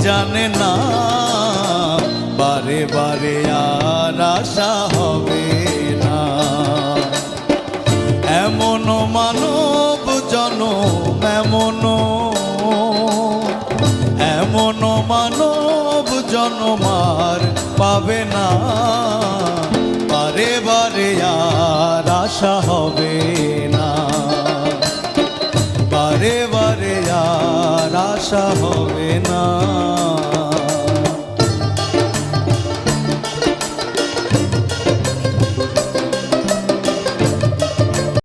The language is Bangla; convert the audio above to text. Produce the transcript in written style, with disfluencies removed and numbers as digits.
জানে না, বারে বারে আর আশা হবে না। এমন মানব জনম, এমন মানব জনম আর পাবে না, বারে বারে আর আশা হবে না, বারে বারে আর আশা হবে না।